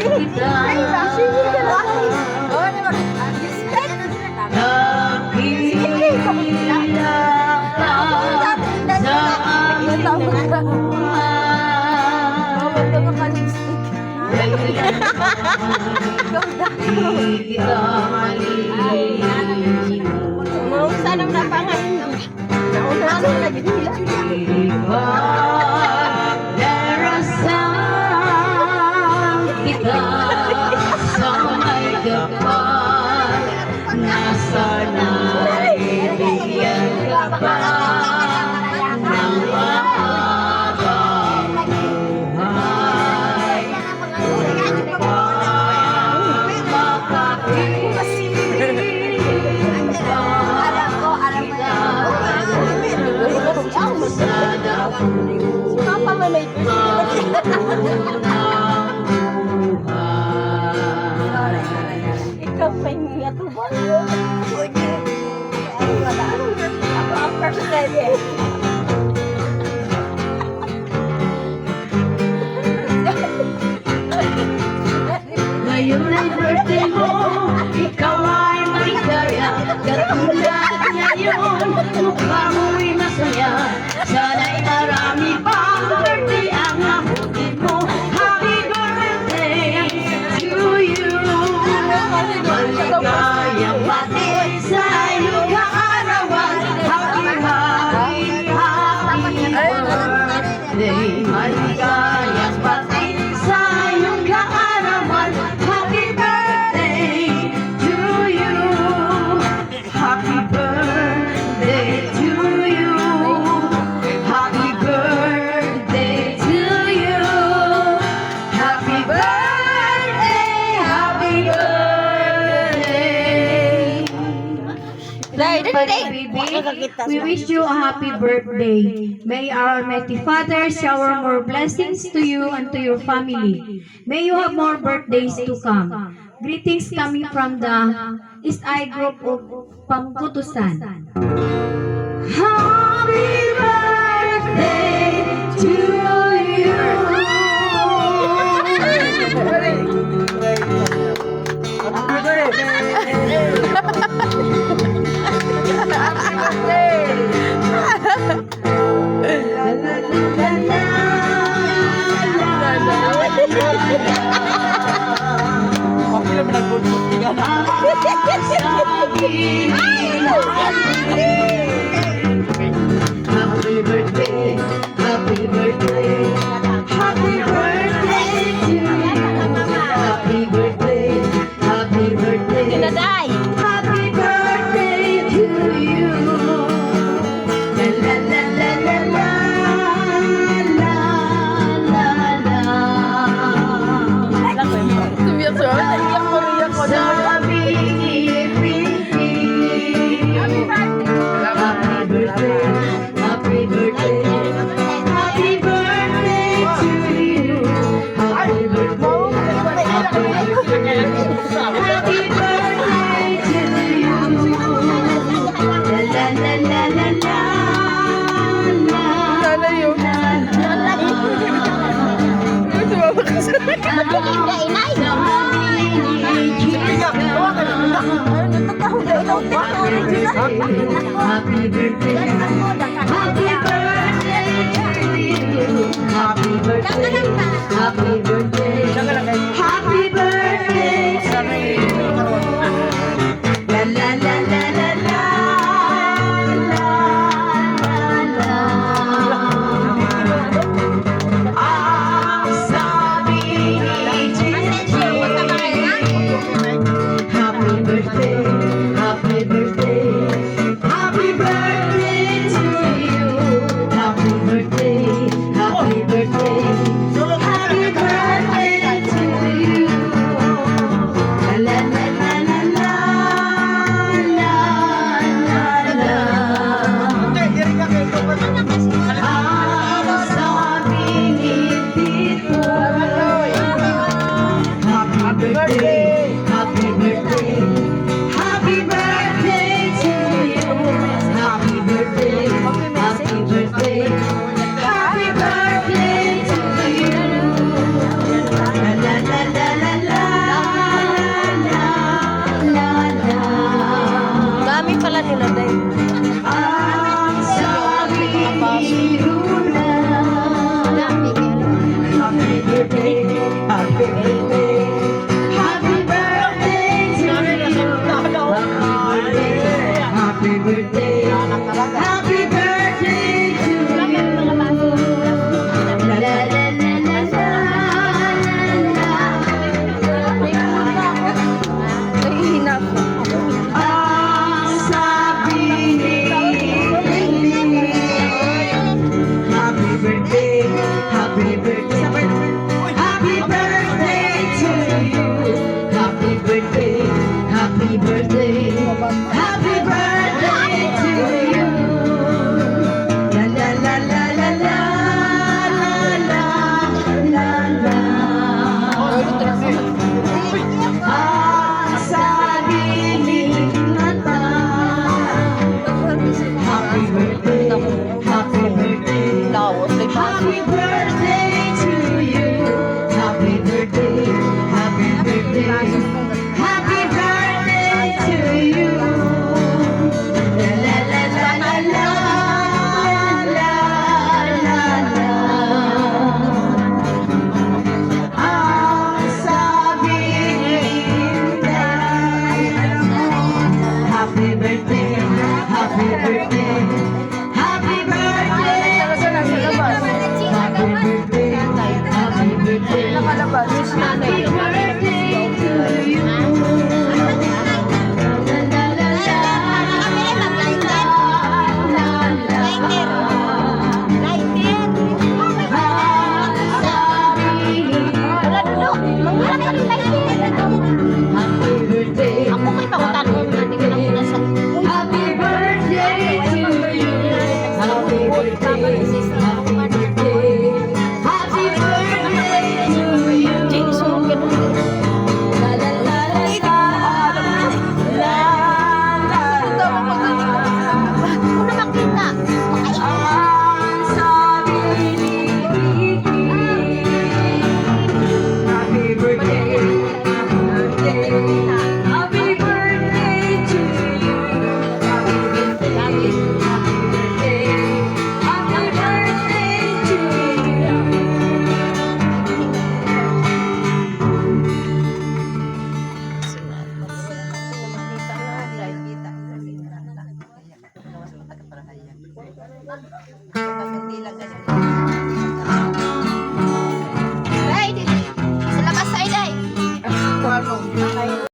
kita. Ikaw pa yung yatubang. Ako ang personal Ngayon ay birthday mo, ikaw ay maligaya. Katulad ngayon, mukha mo'y masaya. Sana'y marami pang birthday ang abutin mo. Happy birthday to you. Maligayang bati sa iyong kaarawan. Happy birthday. Maligayang bati sa iyong kaarawan. Happy birthday to you. Happy birthday to you. Happy birthday to you. Happy birthday. Happy birthday. We wish you a happy birthday. May our Almighty Father shower more blessings to you and to your family. May you have more birthdays to come. Greetings coming from the East Eye Group of Pamkutusan. Happy birthday to you. Happy birthday, happy birthday, happy birthday to you. Happy birthday, happy birthday, Dinaday! happy birthday to you. La la la la la la la la la. Tumiyak siya. Naiyak ko, naiyak ko. Sabi happy birthday, happy birthday, happy birthday to you. Happy birthday, happy birthday, happy birthday to you. La la la la la la. Lalayo. Happy birthday, happy birthday to you. Happy birthday, happy birthday, happy birthday to you. La la la la la la la la. Ang sabi ni Gigi, happy birthday, happy birthday, happy birthday to you. Happy birthday, happy birthday, happy birthday to you. La la la la la la la la. Ang sabi ni Tito, happy birthday, happy birthday, happy birthday to you. Happy birthday, happy birthday, happy birthday to you. La la la la la Nakalabas. Happy birthday to you. Ako may pakutanong na hindi ko lang muna sa... Happy birthday to you. Happy birthday. Happy birthday. Happy birthday to you. Sunod ka nun. La la la la la. La la la. Kung na makita. Ang sabi ni Kiki. Happy birthday. Happy birthday. Happy birthday to you. Happy birthday. Happy birthday. Happy birthday to you. Hindi lang ganyan.